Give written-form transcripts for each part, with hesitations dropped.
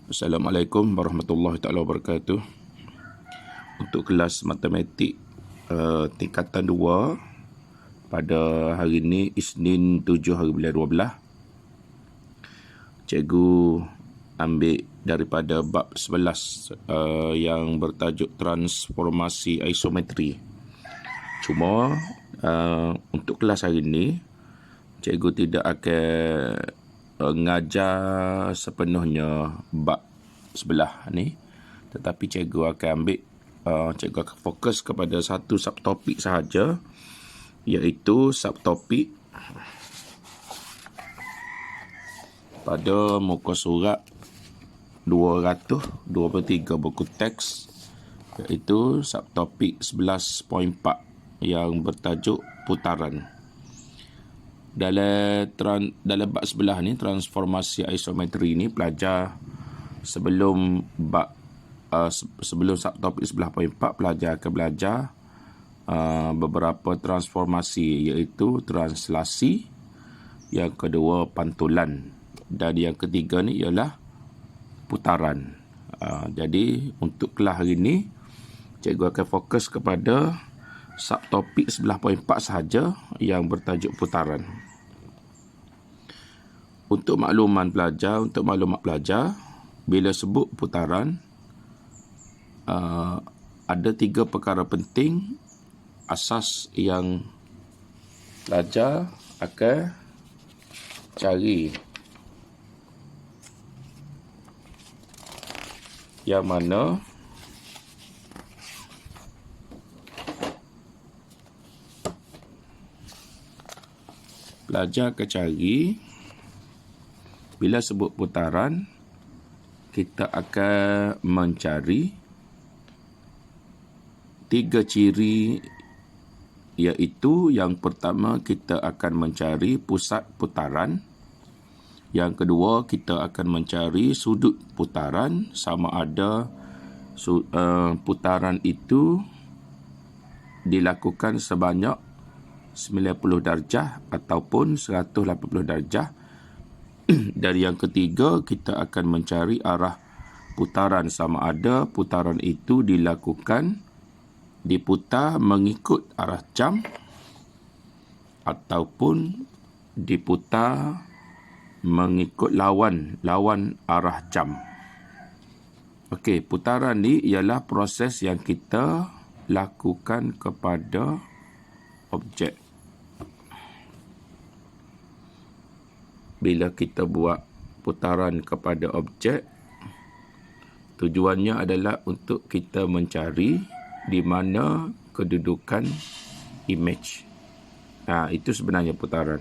Assalamualaikum warahmatullahi taala wabarakatuh. Untuk kelas matematik tingkatan 2 pada hari ini Isnin 7 hari bulan 12, cikgu ambil daripada bab 11 yang bertajuk transformasi isometri. Cuma untuk kelas hari ini cikgu tidak akan ngajar sepenuhnya bab sebelah ni, tetapi cikgu akan fokus kepada satu subtopik sahaja, iaitu subtopik pada muka surat 223 buku teks, iaitu subtopik 11.4 yang bertajuk putaran. Dalam bab sebelah ni, transformasi isometri ni, pelajar sebelum subtopik 11.4, pelajar akan belajar beberapa transformasi, iaitu translasi, yang kedua pantulan, dan yang ketiga ni ialah putaran. Jadi untuk kelas hari ni cikgu akan fokus kepada subtopik 11.4 sahaja yang bertajuk putaran. Untuk maklumat pelajar, bila sebut putaran, ada 3 perkara penting asas yang pelajar akan cari, yang mana pelajar akan cari bila sebut putaran. Kita akan mencari 3 ciri, iaitu yang pertama kita akan mencari pusat putaran, yang kedua kita akan mencari sudut putaran, sama ada putaran itu dilakukan sebanyak 90 darjah ataupun 180 darjah. Dan yang ketiga, kita akan mencari arah putaran, sama ada putaran itu diputar mengikut arah jam ataupun diputar mengikut lawan arah jam. Okey, putaran ni ialah proses yang kita lakukan kepada objek. Bila kita buat putaran kepada objek, tujuannya adalah untuk kita mencari di mana kedudukan image. Itu sebenarnya putaran.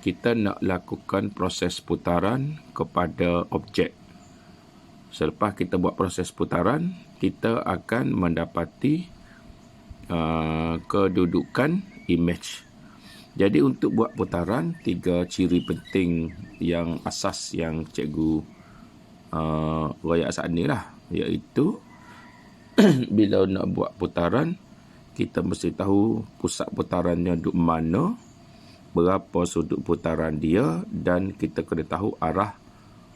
Kita nak lakukan proses putaran kepada objek. Selepas kita buat proses putaran, kita akan mendapati kedudukan image. Jadi untuk buat putaran, 3 ciri penting yang asas yang cikgu royak saat ni lah, iaitu bila nak buat putaran, kita mesti tahu pusat putarannya duduk mana, berapa sudut putaran dia, dan kita kena tahu arah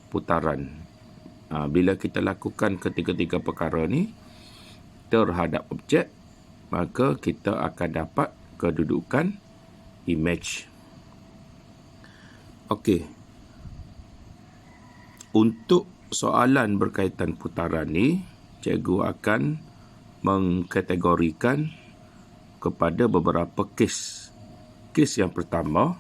putaran. Bila kita lakukan ketiga-tiga perkara ni terhadap objek, maka kita akan dapat kedudukan image. Okey. Untuk soalan berkaitan putaran ni, cikgu akan mengkategorikan kepada beberapa kes. Kes yang pertama,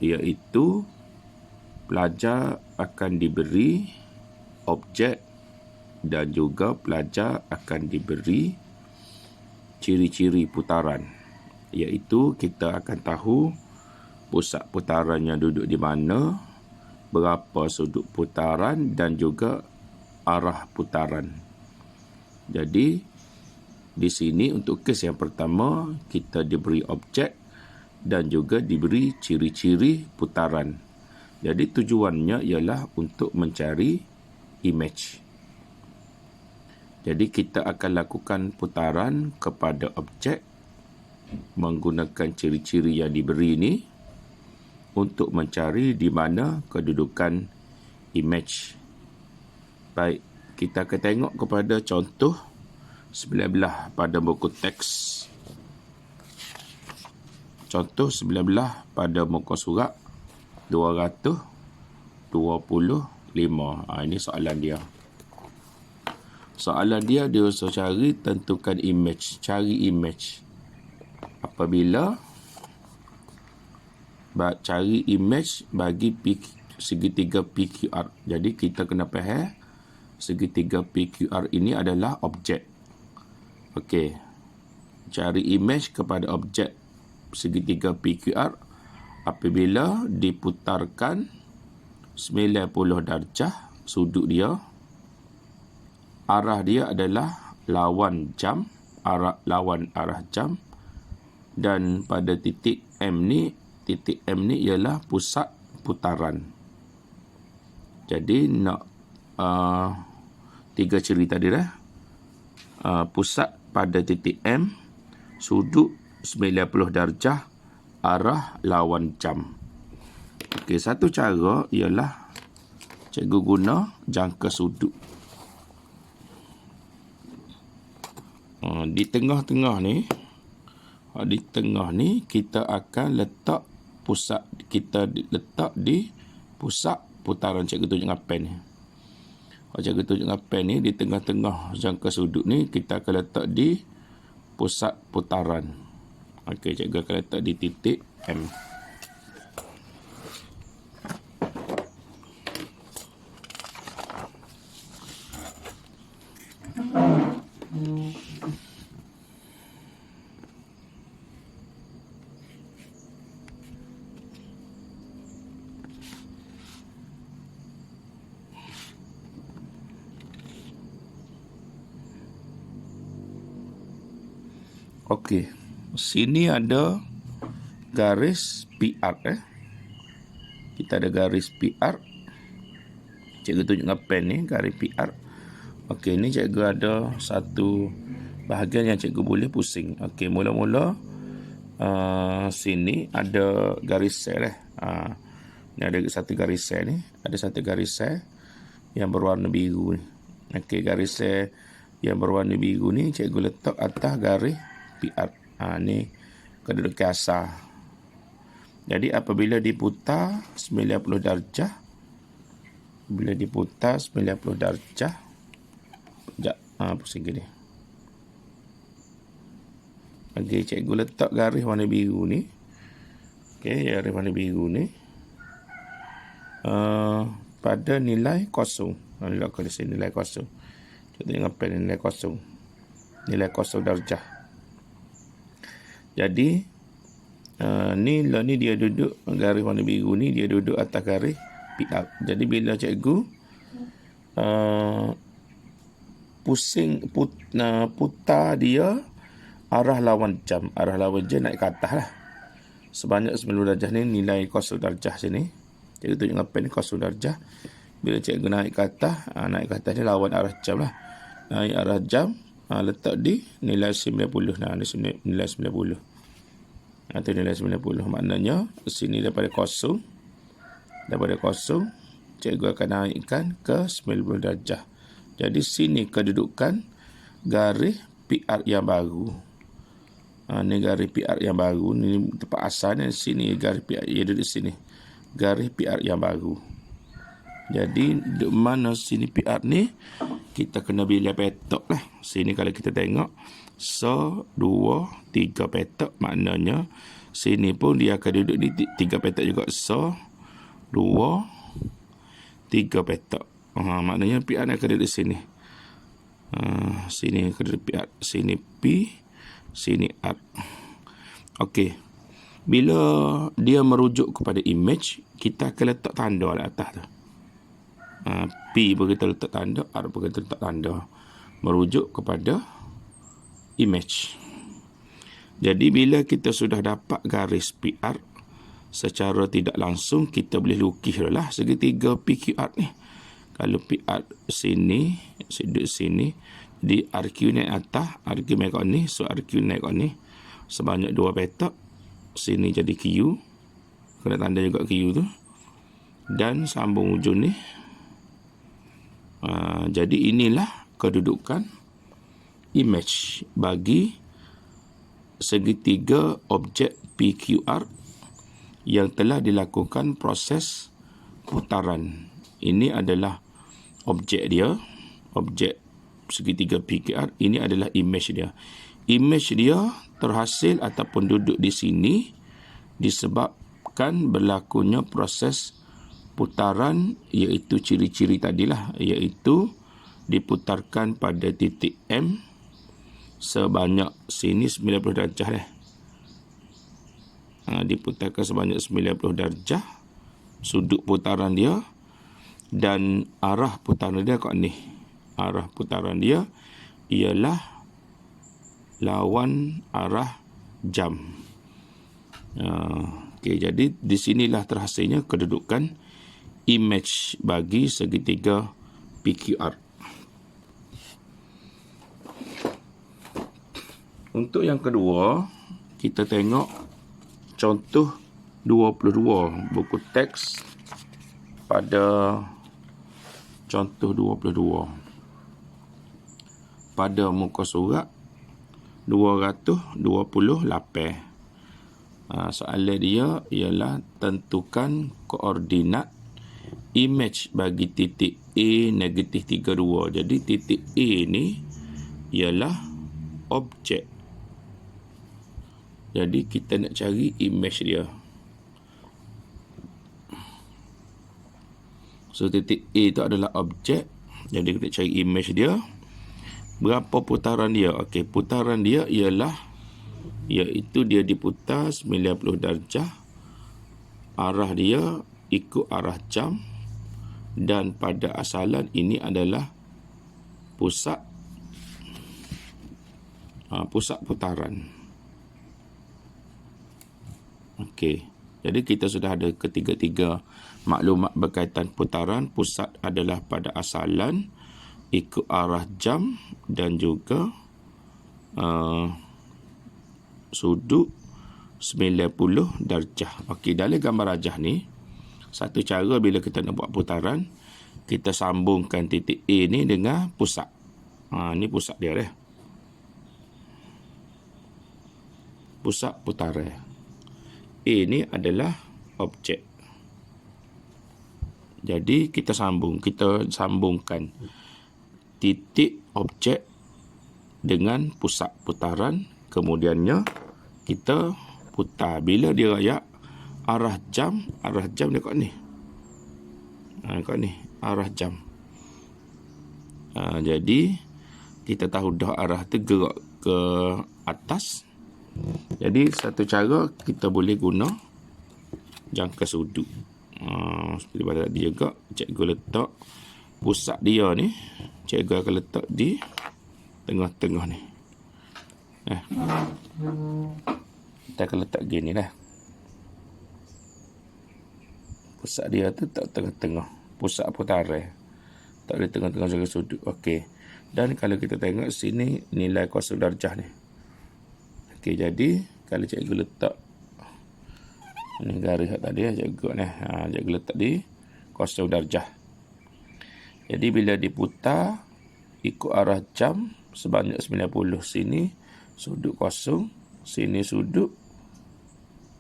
iaitu pelajar akan diberi objek dan juga pelajar akan diberi ciri-ciri putaran, iaitu kita akan tahu pusat putarannya duduk di mana, berapa sudut putaran dan juga arah putaran. Jadi di sini untuk kes yang pertama, kita diberi objek dan juga diberi ciri-ciri putaran. Jadi tujuannya ialah untuk mencari image. Jadi kita akan lakukan putaran kepada objek menggunakan ciri-ciri yang diberi ini untuk mencari di mana kedudukan image. Baik, kita akan tengok kepada contoh 19 pada buku teks. Contoh 19 pada muka surat 225. Ini soalan dia. Soalan dia suruh cari tentukan image. Cari image. Apabila cari image bagi segitiga PQR. Jadi kita kena faham segitiga PQR ini adalah objek. Okey. Cari image kepada objek segitiga PQR apabila diputarkan 90 darjah sudut dia, arah dia adalah lawan arah jam, dan pada titik M ni ialah pusat putaran. Jadi nak 3 ciri tadi dah. Pusat pada titik M, sudut 90 darjah, arah lawan jam. Okey, satu cara ialah cikgu guna jangka sudut. Di tengah-tengah ni kita akan letak pusat, kita letak di pusat putaran. Cikgu tunjuk dengan pen ni. Cikgu tunjuk dengan pen ni, di tengah-tengah jangka sudut ni kita akan letak di pusat putaran. Okey, cikgu akan letak di titik M. Okey, sini ada garis PR. Kita ada garis PR. Cikgu tunjuk dengan pen ni, garis PR. Okey, ni cikgu ada satu bahagian yang cikgu boleh pusing. Okey, mula-mula sini ada garis sel. Ni ada satu garis sel ni. Ada satu garis sel yang berwarna biru ni. Okey, garis sel yang berwarna biru ni cikgu letak atas garis PR. Ni kedudukan asal. Jadi apabila diputar 90 darjah, bila diputar 90 darjah, pusing gini. Okey, cikgu letak garis warna biru ni. Okey, garis warna biru ni pada nilai kosong. Nilai kosong, nilai kosong. Kita tengok pen nilai kosong. Nilai kosong darjah. Jadi ni dia duduk, garis warna biru ni dia duduk atas garis PR. Jadi bila cikgu putar dia arah lawan jam. Arah lawan jam naik ke atas lah. Sebanyak 90 darjah ni nilai kosong darjah sini. Cikgu tunjuk dengan pen ni kosong darjah. Bila cikgu naik ke atas, naik ke atas ni lawan arah jam lah. Naik arah jam, letak di nilai 90. Nilai 90. Itu nilai 90. Maknanya sini daripada kosong, cikgu akan naikkan ke 90 darjah. Jadi sini kedudukan garis PR yang baru. Ni garis PR yang baru. Ni tempat asalnya sini garis PR. Ia duduk sini. Garis PR yang baru. Jadi di mana sini PR ni, kita kena bila petok lah. Sini kalau kita tengok 1, 2, 3 petok. Maknanya sini pun dia akan duduk di 3 petok juga. 1, 2, 3 petok. Maknanya PR akan duduk di sini. Sini akan duduk PR. Sini P, sini R. Okey. Bila dia merujuk kepada image, kita akan letak tanda di atas tu. P pun kita letak tanda, R pun kita letak tanda. Merujuk kepada image. Jadi bila kita sudah dapat garis PR, secara tidak langsung kita boleh lukis lah segitiga PQR ni. Kalau PR sini, duduk sini, di RQ naik atas, RQ naik kat ni, so RQ naik kat ni. Sebanyak 2 petak. Sini jadi Q. Kena tanda juga Q tu. Dan sambung ujung ni. Jadi inilah kedudukan image bagi segitiga objek PQR yang telah dilakukan proses putaran. Ini adalah objek dia, objek segitiga PQR. Ini adalah image dia. Image dia terhasil ataupun duduk di sini disebabkan berlakunya proses putaran, iaitu ciri-ciri tadilah, iaitu diputarkan pada titik M sebanyak sini 90 darjah diputarkan sebanyak 90 darjah sudut putaran dia, dan arah putaran dia kat ni. Arah putaran dia ialah lawan arah jam. Okey, jadi di sinilah terhasilnya kedudukan image bagi segitiga PQR. Untuk yang kedua, kita tengok contoh 22, buku teks pada contoh 22. Pada muka surat 228. Soalan dia ialah tentukan koordinat image bagi titik A negatif 32. Jadi titik A ni ialah objek. Jadi kita nak cari image dia. So titik A itu adalah objek. Jadi kita cari image dia. Berapa putaran dia? Okey, putaran dia iaitu dia diputar 90 darjah. Arah dia ikut arah jam, dan pada asalan ini adalah pusat putaran. Okey. Jadi kita sudah ada ketiga-tiga maklumat berkaitan putaran. Pusat adalah pada asalan, ikut arah jam, dan juga sudut 90 darjah. Okey, dalam gambar rajah ni, satu cara bila kita nak buat putaran, kita sambungkan titik A ni dengan pusat. Ni pusat dia dah. Pusat putaran. A ni adalah objek. Jadi kita sambungkan titik objek dengan pusat putaran. Kemudiannya kita putar. Bila dia raya arah jam dia kat ni. Kat ni arah jam. Jadi kita tahu dah arah tu gerak ke atas. Jadi satu cara kita boleh guna jangka sudut. Seperti pada tadi juga, cikgu letak pusat dia ni, cikgu akan letak di tengah-tengah ni. Kita akan letak gini lah. Pusat dia tu tak tengah-tengah. Pusat putaran. Tak di tengah-tengah jangka sudut. Okey. Dan kalau kita tengok sini, nilai kuasa darjah ni. Okey, jadi kalau cikgu letak ni garis tadi cikgu ni, cikgu letak di 0 darjah. Jadi bila diputar ikut arah jam sebanyak 90, sini sudut 0, sini sudut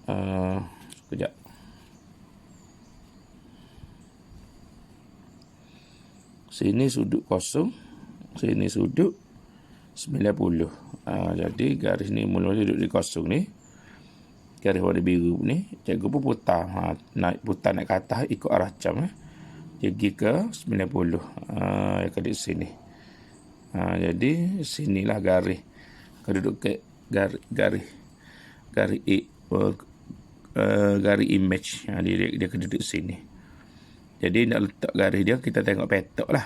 sekejap. Sini sudut 0, sini sudut 90. Jadi garis ni mula duduk di 0 ni. Garis warna biru ni, cikgu pun putar. Naik ke atas ikut arah jam. Pergi ke 90. Ke di sini. Jadi sinilah garis kedudukan garis image. Dia keduduk sini. Jadi nak letak garis dia, kita tengok petak lah.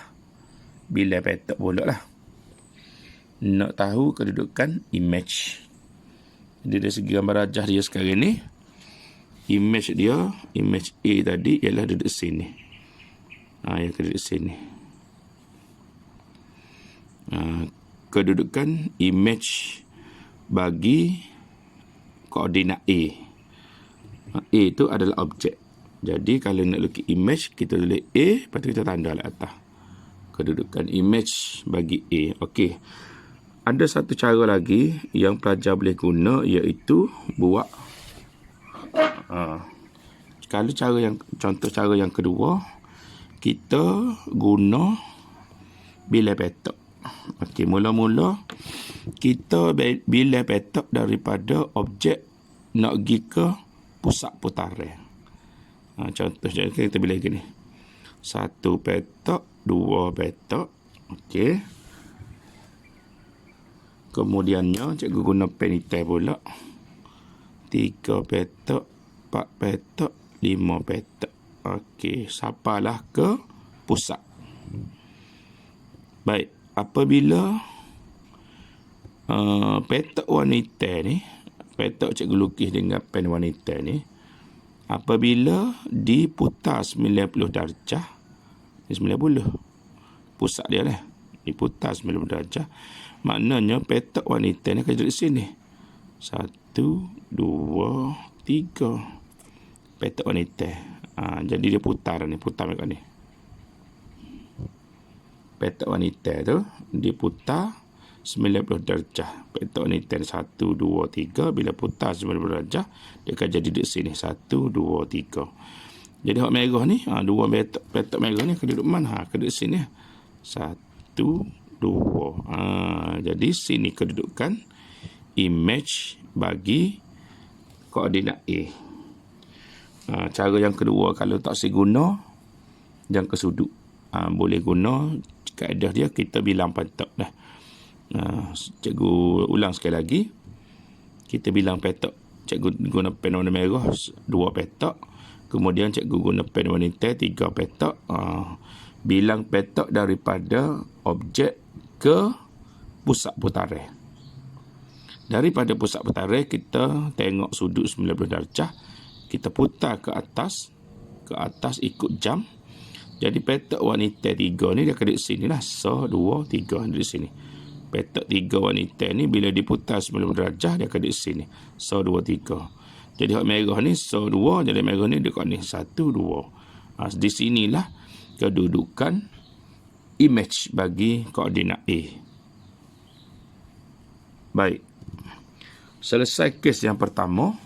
Bila petak pula lah. Nak tahu kedudukan image. Jadi dari segi gambar rajah dia sekarang ni, image A tadi ialah duduk sini. Yang kena duduk sini. Kedudukan image bagi koordinat A. A itu adalah objek. Jadi kalau nak lukis image, kita tulis A, lepas tu kita tanda lah atas. Kedudukan image bagi A. Okey. Ada satu cara lagi yang pelajar boleh guna, iaitu buat kalau contoh cara yang kedua, kita guna bilai petak. Okey, mula-mula kita bilai petak daripada objek nak pergi ke pusat putaran. Contoh kita bilai gini. 1 petak, 2 petak. Okey. Kemudiannya cikgu guna pen hitam pula. 3 petak, 4 petak, 5 petak. Okey, sampailah ke pusat. Baik, apabila petak warna hitam ni, petak cikgu lukis dengan pen warna hitam ni, apabila diputar 90 darjah, 90, pusat dia lah, diputar 90 darjah, maknanya petak warna hitam ni akan duduk sini. 1, 2, 3. Petak warna hitam. Jadi dia putar ni, putar macam ni. Petak warna hitam tu diputar 90 darjah. Petak warna hitam 1, 2, 3. Bila putar 90 darjah, dia akan jadi duduk sini. 1, 2, 3. Jadi hak merah ni, 2 petak merah ni akan duduk mana? Akan duduk sini. 1, 2. Jadi sini kedudukan image bagi koordinat A. Cara yang kedua, kalau tak seguna, yang ke sudut. Boleh guna kaedah dia, kita bilang petak dah. Cikgu ulang sekali lagi. Kita bilang petak. Cikgu guna pen warna merah 2 petak. Kemudian cikgu guna pen warna hitam 3 petak. Bilang petak daripada objek ke pusat putaran. Daripada pusat putaran, kita tengok sudut 90 darjah. Kita putar ke atas ikut jam. Jadi petak warna hitam 3 ni dia akan duduk sini lah. 1, 2, 3 duduk sini. Petak 3 warna hitam ni bila diputar 90 darjah, dia akan duduk sini. 1, 2, 3. Jadi hak merah ni 1, 2. Jadi merah ni dekat ni 1, 2. Di sinilah kedudukan image bagi koordinat A. Baik. Selesai kes yang pertama.